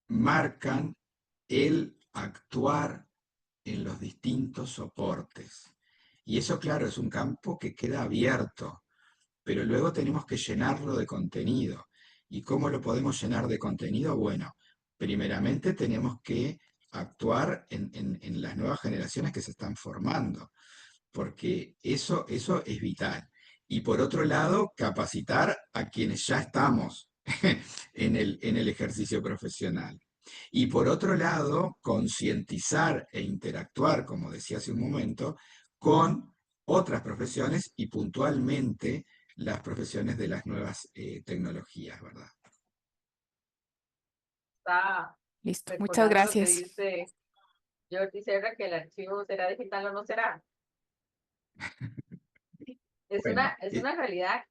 Speaker 2: marcan el actuar en los distintos soportes. Y eso, claro, es un campo que queda abierto, pero luego tenemos que llenarlo de contenido. ¿Y cómo lo podemos llenar de contenido? Bueno, primeramente tenemos que actuar en las nuevas generaciones que se están formando, porque eso es vital. Y por otro lado, capacitar a quienes ya estamos en el ejercicio profesional. Y por otro lado, concientizar e interactuar, como decía hace un momento, con otras profesiones y puntualmente las profesiones de las nuevas tecnologías, ¿verdad?
Speaker 1: Está
Speaker 4: Listo, muchas
Speaker 1: recordando lo que
Speaker 4: gracias.
Speaker 1: dice Jordi Serra, que el archivo será digital o no será.
Speaker 2: Bueno,
Speaker 1: Es una realidad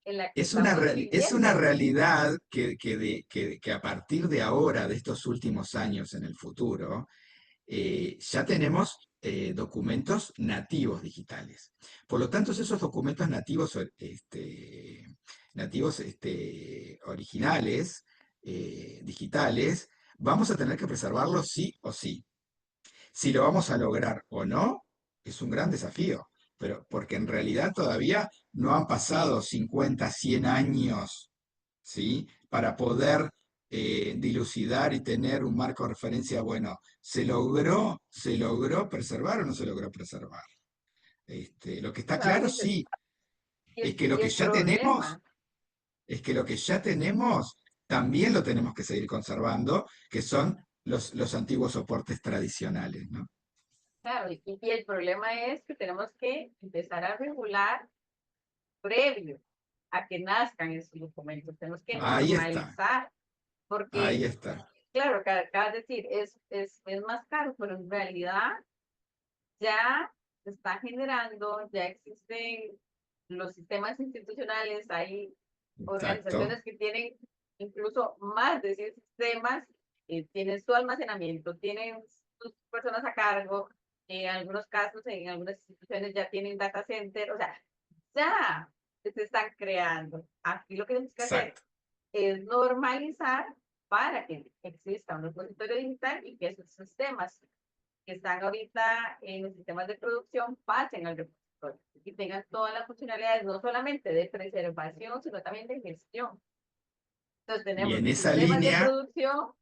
Speaker 1: en la que
Speaker 2: es
Speaker 1: estamos
Speaker 2: es una
Speaker 1: viviendo.
Speaker 2: realidad que a partir de ahora, de estos últimos años en el futuro, ya tenemos documentos nativos digitales. Por lo tanto, esos documentos nativos, originales, digitales, vamos a tener que preservarlos sí o sí. Si lo vamos a lograr o no, es un gran desafío, pero porque en realidad todavía no han pasado 50, 100 años, ¿sí? Para poder dilucidar y tener un marco de referencia, bueno, se logró preservar o no se logró preservar? Lo que está
Speaker 1: Bueno, a
Speaker 2: claro,
Speaker 1: veces,
Speaker 2: sí, es que lo
Speaker 1: y
Speaker 2: que
Speaker 1: el
Speaker 2: ya tenemos,
Speaker 1: problema,
Speaker 2: es que lo que ya tenemos también lo tenemos que seguir conservando, que son los antiguos soportes tradicionales, ¿no?
Speaker 1: claro, y el problema es que tenemos que empezar a regular previo a que nazcan esos documentos. Tenemos que
Speaker 2: Ahí está,
Speaker 1: normalizar,
Speaker 2: ahí
Speaker 1: porque,
Speaker 2: está.
Speaker 1: claro, acabas de decir, es más caro, pero en realidad ya se está generando, ya existen los sistemas institucionales, hay
Speaker 2: Exacto,
Speaker 1: organizaciones que tienen incluso más de 100 sistemas, tienen su almacenamiento, tienen sus personas a cargo, en algunos casos, en algunas instituciones ya tienen data center, o sea, ya se están creando. Aquí lo que tenemos que hacer
Speaker 2: exacto.
Speaker 1: es normalizar para que exista un repositorio digital y que esos sistemas que están ahorita en los sistemas de producción pasen al repositorio y tengan todas las funcionalidades, no solamente de preservación, sino también de gestión. Entonces
Speaker 2: Y
Speaker 1: tenemos
Speaker 2: en
Speaker 1: los
Speaker 2: esa
Speaker 1: sistemas de
Speaker 2: línea,
Speaker 1: producción,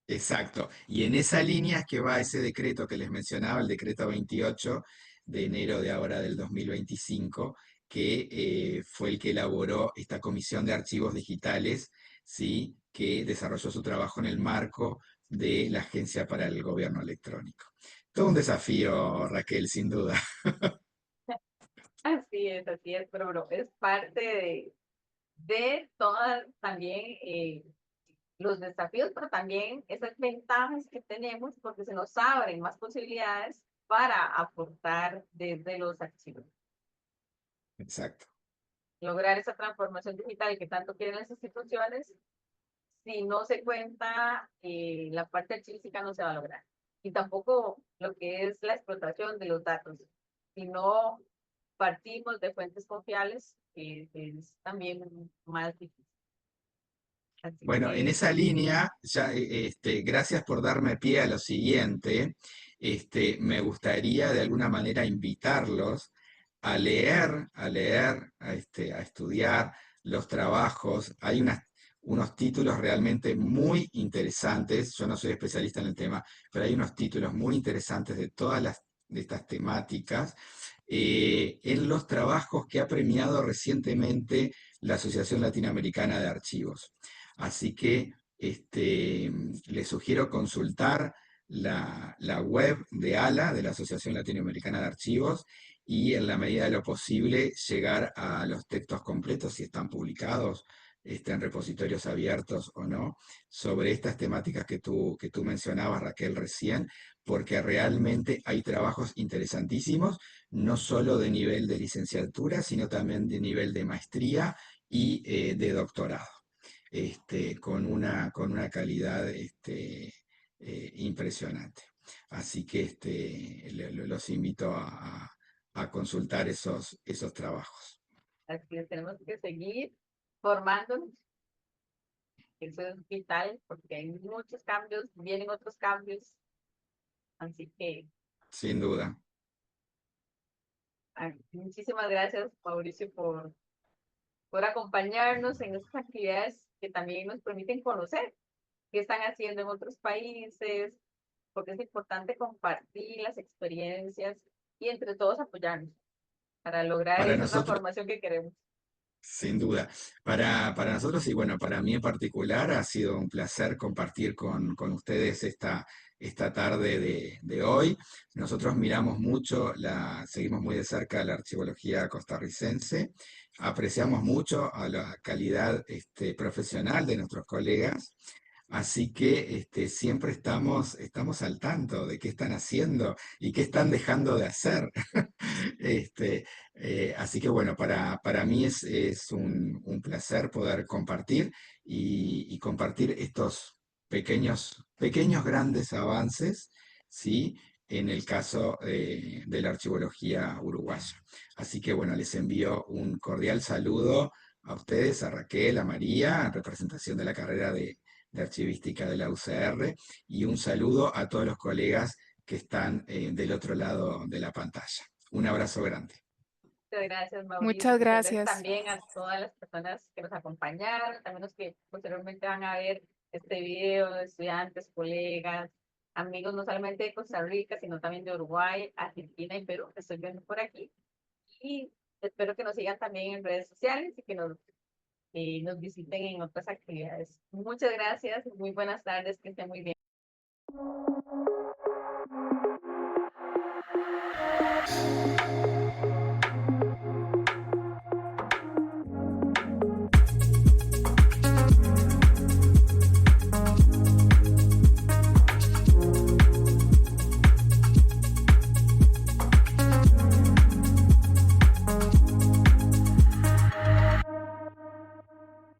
Speaker 2: exacto, y en esa línea es que va ese decreto que les mencionaba, el decreto 28 de enero de ahora del 2025, que fue el que elaboró esta comisión de archivos digitales, ¿sí? Que desarrolló su trabajo en el marco de la Agencia para el Gobierno Electrónico. Todo un desafío, Raquel, sin duda.
Speaker 1: así es, pero bro, es parte de todas también los desafíos, pero también esas ventajas que tenemos porque se nos abren más posibilidades para aportar desde los archivos.
Speaker 2: Exacto.
Speaker 1: Lograr esa transformación digital que tanto quieren las instituciones, si no se cuenta la parte archivística no se va a lograr. Y tampoco lo que es la explotación de los datos. Si no partimos de fuentes confiables, es también más difícil. Así
Speaker 2: Bueno, en
Speaker 1: que
Speaker 2: esa línea, ya, gracias por darme pie a lo siguiente. Me gustaría de alguna manera invitarlos a estudiar los trabajos. Hay unos títulos realmente muy interesantes. Yo no soy especialista en el tema, pero hay unos títulos muy interesantes de de estas temáticas en los trabajos que ha premiado recientemente la Asociación Latinoamericana de Archivos. Así que les sugiero consultar la web de ALA, de la Asociación Latinoamericana de Archivos, y en la medida de lo posible llegar a los textos completos, si están publicados en repositorios abiertos o no, sobre estas temáticas que tú mencionabas, Raquel, recién, porque realmente hay trabajos interesantísimos, no solo de nivel de licenciatura, sino también de nivel de maestría y de doctorado con una calidad impresionante. Así que los invito a consultar esos trabajos.
Speaker 1: así es, tenemos que seguir formándonos. Eso es vital porque hay muchos cambios, vienen otros cambios. Así que
Speaker 2: Sin duda.
Speaker 1: muchísimas gracias, Mauricio, por acompañarnos en estas actividades que también nos permiten conocer qué están haciendo en otros países, porque es importante compartir las experiencias y entre todos apoyarnos para lograr
Speaker 2: Para
Speaker 1: esa
Speaker 2: nosotros,
Speaker 1: transformación que queremos.
Speaker 2: sin duda. Para nosotros y bueno, para mí en particular ha sido un placer compartir con ustedes esta tarde de hoy. Nosotros miramos mucho, seguimos muy de cerca la archivología costarricense, apreciamos mucho a la calidad profesional de nuestros colegas. Así que siempre estamos al tanto de qué están haciendo y qué están dejando de hacer. Este, Así que bueno, para mí es un placer poder compartir y compartir estos pequeños grandes avances, ¿sí? En el caso de la archivología uruguaya. Así que bueno, les envío un cordial saludo a ustedes, a Raquel, a María, en representación de la carrera de archivística de la UCR, y un saludo a todos los colegas que están del otro lado de la pantalla. Un abrazo grande.
Speaker 1: Muchas gracias, Mauricio.
Speaker 4: Muchas gracias.
Speaker 1: También a todas las personas que nos acompañaron, también los que posteriormente van a ver este video, estudiantes, colegas, amigos no solamente de Costa Rica, sino también de Uruguay, Argentina y Perú, que estoy viendo por aquí. Y espero que nos sigan también en redes sociales y que nos visiten en otras actividades. Muchas gracias, muy buenas tardes, que estén muy bien.